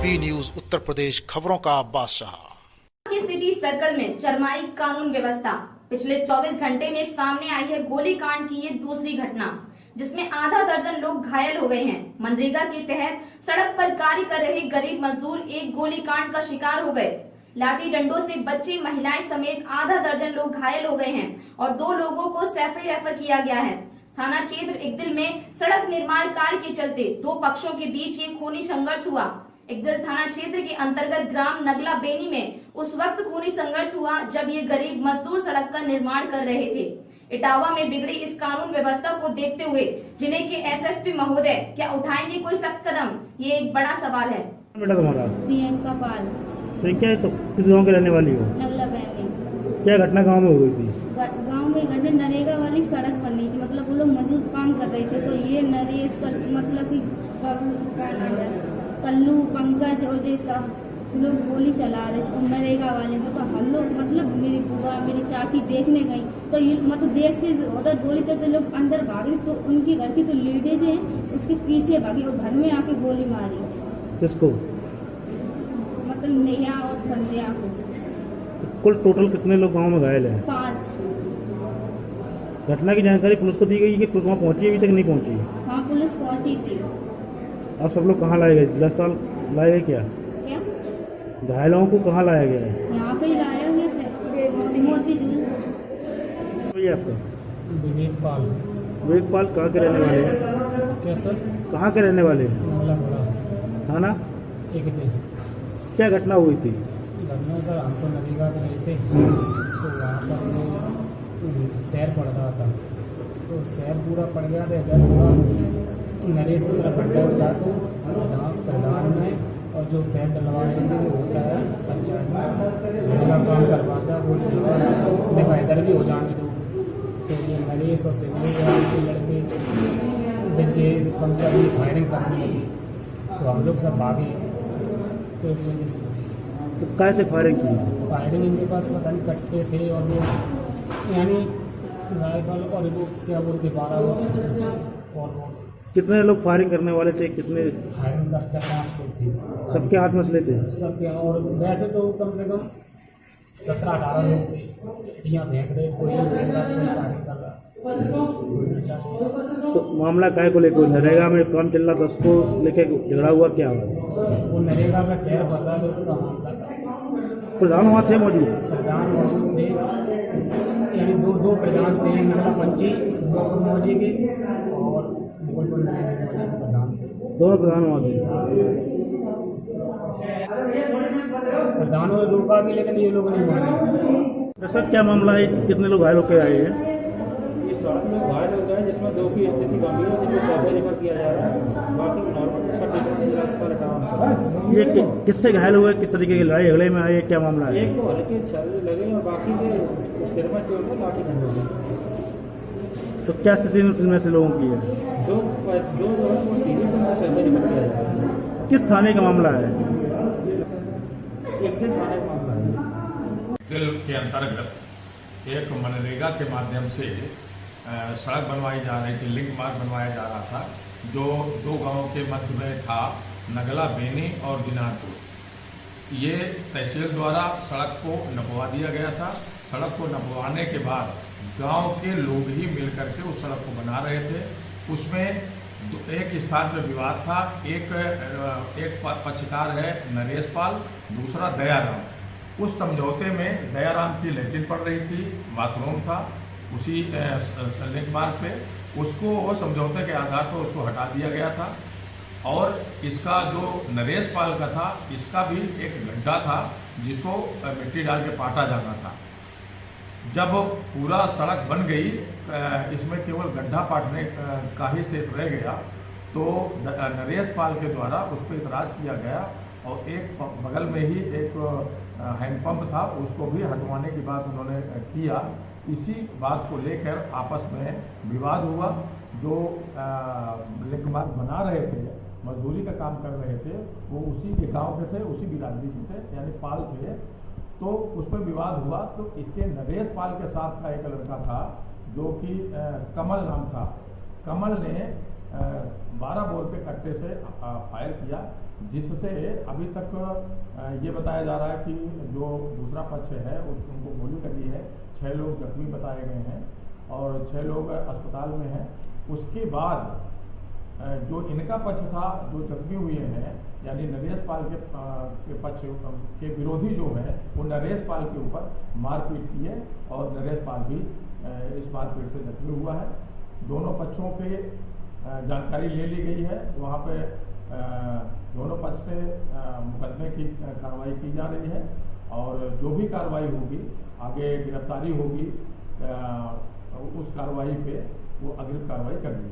B news Uttar Pradesh, खबरों का बादशाह। के सिटी सर्कल में चरमाई कानून व्यवस्था। पिछले 24 घंटे में सामने आई है गोलीकांड की ये दूसरी घटना, जिसमें आधा दर्जन लोग घायल हो गए हैं। मनरेगा के तहत सड़क पर कार्य कर रहे गरीब मजदूर एक गोलीकांड का शिकार हो गए। लाठी डंडों से बच्चे, महिलाएं समेत आधा दर्जन लोग घायल हो गए हैं और 2 लोगों को सैफई रेफर किया गया है। थाना क्षेत्र इकदिल में सड़क निर्माण कार्य के चलते 2 पक्षों के बीच ये खूनी संघर्ष हुआ। इकदिल थाना क्षेत्र के अंतर्गत ग्राम नगला बेनी में उस वक्त खूनी संघर्ष हुआ जब ये गरीब मजदूर सड़क का निर्माण कर रहे थे। इटावा में बिगड़ी इस कानून व्यवस्था को देखते हुए जिले के एसएसपी महोदय क्या उठाएंगे कोई सख्त कदम, ये एक बड़ा सवाल है। बेटा तुम्हारा प्रियंका पाल। प्रियंका तो किस गांव के रहने वाली हो? नगला बैनी। क्या घटना गांव में हो गई थी? गांव में घंटे नरेगा वाली सड़क बनी थी, मतलब वो लोग मजदूर काम कर रहे थे, तो ये नरेश मतलब कि क्या नाम है, कल्लू, पंकज और ये सब लोग गोली चला रहे थे नरेगा वाले को। तो हम लोग मतलब मेरी बुआ, मेरी चाची देखने गई, तो ये मतलब देखते उधर गोली चलते लोग अंदर भागे, तो उनके घर की जो लेडीज है उसके पीछे भागी, वो घर में आके गोली मारी। किसको? मतलब नेहा और संध्या को। कुल टोटल कितने लोग गांव में घायल हैं? 5। घटना की जानकारी पुलिस को दी गई कि पुलिस वहाँ पहुंची, अभी तक नहीं पहुंची? हाँ, पुलिस पहुंची थी। अब सब लोग कहाँ लाए गए? जिला अस्पताल लाए गए क्या? क्या घायलों को कहाँ लाया गया है? यहाँ पे ही लाया गया मोती झील। ये आपका विवेक पाल। विवेक पाल कहाँ के रहने वाले हैं? क्या सर? कहाँ के रहने वाले हैं? मामला बड़ा थाना एक दिन क्या घटना हुई थी? घटना सर, हम तो नरेगा में गए थे, तो वहाँ पर सैर पड़ रहा था, तो सैर पूरा पड़ गया था। इधर थोड़ा नरेश की तरफ हट गया, तो प्रधान में और जो सैर डलवा रहे थे वो होता है पंचायत में नरेगा काम करवाता है, वो डलवा रहा है, उसने कहा इधर भी हो जाने दो। तो ये नरेश और सिंधु के लड़के ब्रजेश, पंकज में फायरिंग करने लगी, तो हम लोग सब भागे। तो इस वजह से तो कैसे फायरिंग की? फायरिंग इनके पास पता नहीं कट्टे थे, और वो यानी राइफल और वो क्या बोलते 12 और कितने लोग फायरिंग करने वाले थे? कितने? फायरिंग का 4-5 लोग थे, सबके हाथ में असले थे? सबके। और वैसे तो कम से कम 17-18 लोग थे, यहाँ फेंक रहे, कोई फायरिंग कर रहा। तो मामला काय को लेकर नरेगा में काम चल रहा था, उसको लेके झगड़ा हुआ? क्या हुआ? वो नरेगा में शहर भर रहा था, उसका मामला था। प्रधान वहाँ थे मौजूद? प्रधान मौजूद थे, यानी दो प्रधान थे, नगला पंची मौजी के और गोलपुर मौजी के प्रधान थे। 2 प्रधान वहाँ थे। प्रधानों ने रोका भी, लेकिन ये लोग नहीं माने। सर क्या मामला है? कितने लोग घायल होकर आए हैं? इस 7 लोग घायल हो गए, जिसमें 2 की स्थिति गंभीर है, जिनको सैफई रेफर किया जा रहा है, बाकी नॉर्मल इसका ट्रीटमेंट जिला अस्पताल इटावा। ये किससे घायल हुए? किस तरीके की लड़ाई झगड़े में आए? क्या मामला है? एक को हल्के छर्रे लगे और बाकी के सिर में चोट है, लाठी डंडों से। तो क्या स्थिति इनमें से लोगों की है? जो है वो सीधे से सैफई रेफर किया जा रहा है। किस थाने का मामला है? एक दिन थाने का मामला है। दिल के अंतर्गत एक मनरेगा के माध्यम से सड़क बनवाई जा रही थी, लिंक मार्ग बनवाया जा रहा था, जो 2 गांवों के मध्य में था, नगला बेनी और दिनारपुर। ये तहसील द्वारा सड़क को नपवा दिया गया था। सड़क को नपवाने के बाद गांव के लोग ही मिलकर के उस सड़क को बना रहे थे। उसमें एक स्थान पर विवाद था। एक पक्षकार है नरेश पाल, दूसरा दयाराम। उस समझौते में दयाराम की लैट्रिन पड़ रही थी, बाथरूम था उसी लिंक मार्ग पे, उसको वो समझौते के आधार पर उसको हटा दिया गया था। और इसका जो नरेश पाल का था, इसका भी एक गड्ढा था जिसको मिट्टी डाल के पाटा जाना था। जब पूरा सड़क बन गई, इसमें केवल गड्ढा पाटने का ही शेष रह गया, तो नरेश पाल के द्वारा उस पर इतराज किया गया और एक बगल में ही एक हैंडपंप था, उसको भी हटवाने की बात उन्होंने किया। इसी बात को लेकर आपस में विवाद हुआ। जो लिंक मार्ग बना रहे थे, मजदूरी का काम कर रहे थे, वो उसी के गांव के थे, उसी बिरादरी के थे, यानी पाल थे। तो उस पर विवाद हुआ। तो इसके नरेश पाल के साथ का एक लड़का था जो कि कमल नाम था। कमल ने 12 बोर के कट्टे से फायर किया। जिससे अभी तक ये बताया जा रहा है कि जो दूसरा पक्ष है उनको गोली लगी है, 6 लोग जख्मी बताए गए हैं और 6 लोग अस्पताल में हैं। उसके बाद जो इनका पक्ष था, जो जख्मी हुए हैं, यानी नरेश पाल के पक्ष के विरोधी जो है, वो नरेश पाल के ऊपर मारपीट की है और नरेश पाल भी इस मारपीट से जख्मी हुआ है। दोनों पक्षों के जानकारी ले ली गई है। वहाँ पे दोनों पक्ष से मुकदमे की कार्रवाई की जा रही है और जो भी कार्रवाई होगी, आगे गिरफ्तारी होगी, उस कार्रवाई पे वो अग्रिम कार्रवाई करेंगे।